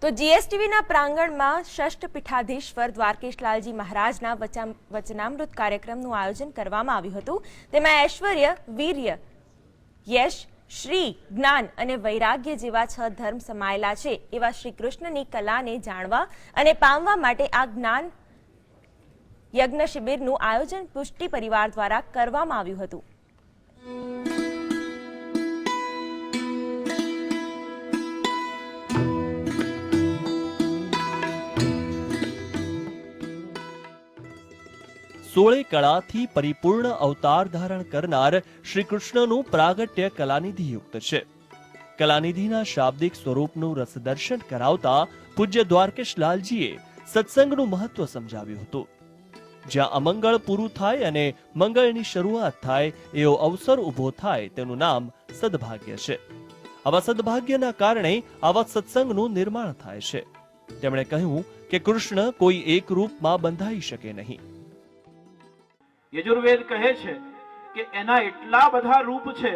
તો જીએસટીવીના પ્રાંગણમાં ષષ્ઠ પીઠાધીશ્વર દ્વારકેશલાલજી મહારાજના વચનામૃત કાર્યક્રમનું આયોજન કરવામાં આવ્યું હતું। તેમાં ઐશ્વર્ય, વીર્ય, યશ, શ્રી, જ્ઞાન અને વૈરાગ્ય જેવા 6 ધર્મ સમાયેલા છે। એવા શ્રી કૃષ્ણની કલાને જાણવા અને પામવા માટે આ જ્ઞાન યજ્ઞ શિબિરનું આયોજન પુષ્ટિ પરિવાર દ્વારા કરવામાં આવ્યું હતું। સોળે કળાથી પરિપૂર્ણ અવતાર ધારણ કરનાર શ્રી કૃષ્ણનું પ્રાગટ્ય કલાનિધિયુક્ત છે। કલાનિધિના શાબ્દિક સ્વરૂપનું રસદર્શન કરાવતા પૂજ્ય દ્વારકેશલાલજીએ સત્સંગનું મહત્વ સમજાવ્યું હતું। જ્યાં અમંગળ પૂરું થાય અને મંગળની શરૂઆત થાય એવો અવસર ઊભો થાય તેનું નામ સદભાગ્ય છે। આવા સદભાગ્યના કારણે આવા સત્સંગનું નિર્માણ થાય છે। તેમણે કહ્યું કે કૃષ્ણ કોઈ એક રૂપમાં બંધાઈ શકે નહીં। યજુર્વેદ કહે છે કે એના એટલા બધા રૂપ છે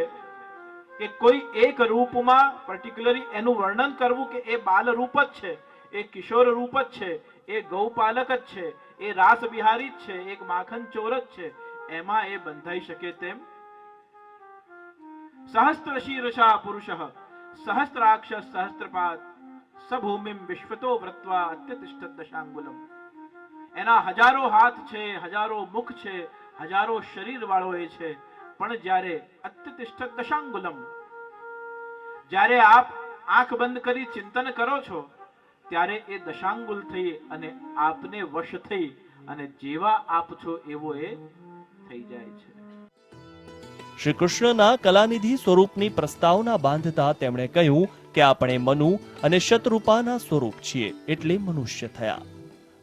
કે કોઈ એક રૂપમાં પર્ટિક્યુલરલી એનું વર્ણન કરવું કે એ બાલ રૂપ જ છે, એ કિશોર રૂપ જ છે, એ ગૌપાલક જ છે, એ રાસ બિહારી જ છે, એક માખન ચોર જ છે, એમાં એ બંધાઈ શકે તેમ। સહસ્ત્ર શીર્ષા પુરુષઃ સહસ્ત્રાક્ષ સહસ્ત્રપાદ સભૂમિમ વિશ્વતો વ્રત્વા અત્યતિષ્ઠત દશાંગુલમ। એના હજારો હાથ છે, હજારો મુખ છે, હજારો શરીર વાળો એ છે, પણ જ્યારે અત્યતિષ્ઠત દશાંગુલમ, જ્યારે આપ આંખ બંધ કરી ચિંતન કરો છો ત્યારે એ દશાંગુલ થઈ અને આપને વશ થઈ અને જેવા આપ છો એવો એ થઈ જાય છે। શ્રી કૃષ્ણના કલાનિધિ સ્વરૂપની પ્રસ્તાવના બાંધતા તેમણે કહ્યું કે આપણે મનુ અને શતરૂપાના સ્વરૂપ છીએ એટલે મનુષ્ય થયા।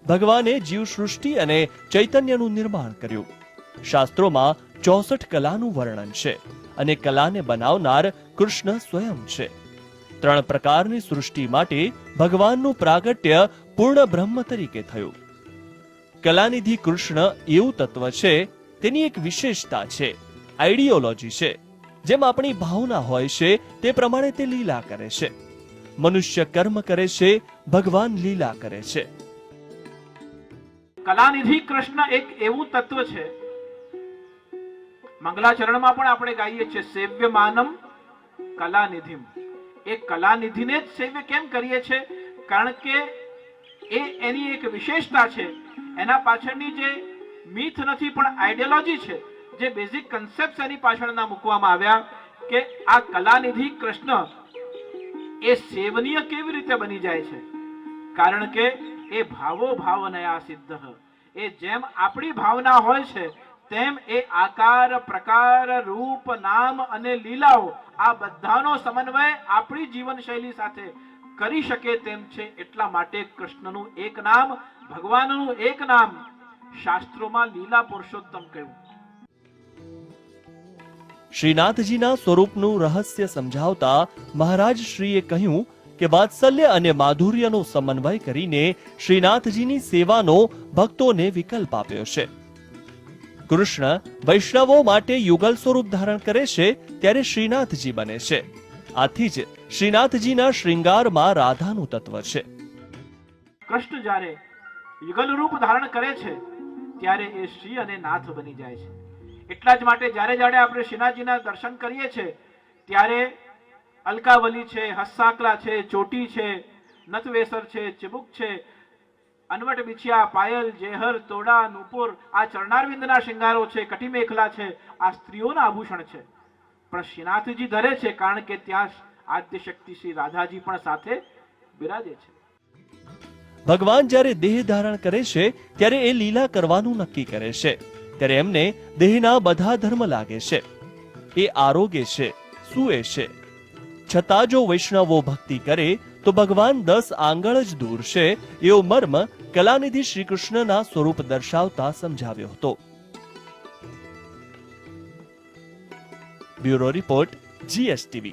ભગવાને જીવ સૃષ્ટિ અને ચૈતન્યનું નિર્માણ કર્યું। શાસ્ત્રોમાં 64 કલાનું વર્ણન છે અને કલાને બનાવનાર કૃષ્ણ સ્વયં છે। 3 પ્રકારની સૃષ્ટિ માટે ભગવાનનું પ્રાગટ્ય પૂર્ણ બ્રહ્મ તરીકે થયું। કલાનિધિ કૃષ્ણ એવું તત્વ છે, તેની એક વિશેષતા છે, આઈડિયોલોજી છે। જેમ આપણી ભાવના હોય છે તે પ્રમાણે તે લીલા કરે છે। મનુષ્ય કર્મ કરે છે, ભગવાન લીલા કરે છે। કલાનિધિ કૃષ્ણ એક એવું તત્વ છે, મંગલાચરણમાં પણ આપણે ગાઈએ છીએ સેવ્યમાનમ કલાનિધિમ। એ કલાનિધિને જ સેવ્ય કેમ કરીએ છીએ? કારણ કે એ એની એક વિશેષતા છે। એના પાછળની જે મીથ નથી પણ આઈડિયોલોજી છે, જે બેઝિક કન્સેપ્ટ એની પાછળના મૂકવામાં આવ્યા કે આ કલાનિધિ કૃષ્ણ એ સેવનીય કેવી રીતે બની જાય છે? કારણ કે એ ભાવો ભાવનયા સિદ્ધ, એ જેમ આપણી ભાવના હોય છે તેમ એ આકાર, પ્રકાર, રૂપ, નામ અને લીલાઓ આ બધાનો સમન્વય આપણી જીવનશૈલી સાથે કરી શકે તેમ છે। એટલા માટે કૃષ્ણનું એક નામ, ભગવાનનું એક નામ શાસ્ત્રોમાં લીલા પુરુષોત્તમ કહ્યું। શ્રીનાથજીના સ્વરૂપનું રહસ્ય સમજાવતા મહારાજ શ્રીએ કહ્યું કે વાત્સલ્ય અને માધુર્યનો સમન્વય કરીને શ્રીનાથજીની સેવાનો ભક્તોને વિકલ્પ આપ્યો છે। કૃષ્ણ વૈષ્ણવો માટે યુગલ સ્વરૂપ ધારણ કરે છે ત્યારે શ્રીનાથજી બને છે। આથી જ શ્રીનાથજીના શ્રૃંગારમાં રાધાનું તત્વ છે। કૃષ્ણ જ્યારે યુગલ રૂપ ધારણ કરે છે ત્યારે એ શ્રી અને નાથ બની જાય છે। એટલા જ માટે જ્યારે જ્યારે આપણે શ્રીનાથજીના દર્શન કરીએ છીએ ત્યારે અલકાવલી છે, હસ્સાકલા છે, ચોટી છે, નથવેસર છે, ચિબુક છે, અનવટ બિછિયા, પાયલ, જેહર, તોડા, નુપુર, આ ચરણારવિંદના શૃંગારો છે, કટી મેખલા છે, આ સ્ત્રીઓના આભૂષણ છે, પણ શ્રીનાથજી ધરે છે કારણ કે ત્યાં આદ્ય શક્તિ શ્રી રાધાજી પણ સાથે બિરાજે છે। ભગવાન જ્યારે દેહ ધારણ કરે છે ત્યારે એ લીલા કરવાનું નક્કી કરે છે, ત્યારે એમને દેહના બધા ધર્મ લાગે છે। એ આરોગ્ય છે, સૂએ છે, છતાં જો વૈષ્ણવો ભક્તિ કરે તો ભગવાન 10 આંગળ જ દૂર છે એવો મર્મ કલાનિધિ શ્રી કૃષ્ણના સ્વરૂપ દર્શાવતા સમજાવ્યો હતો। Bureau report, GSTV।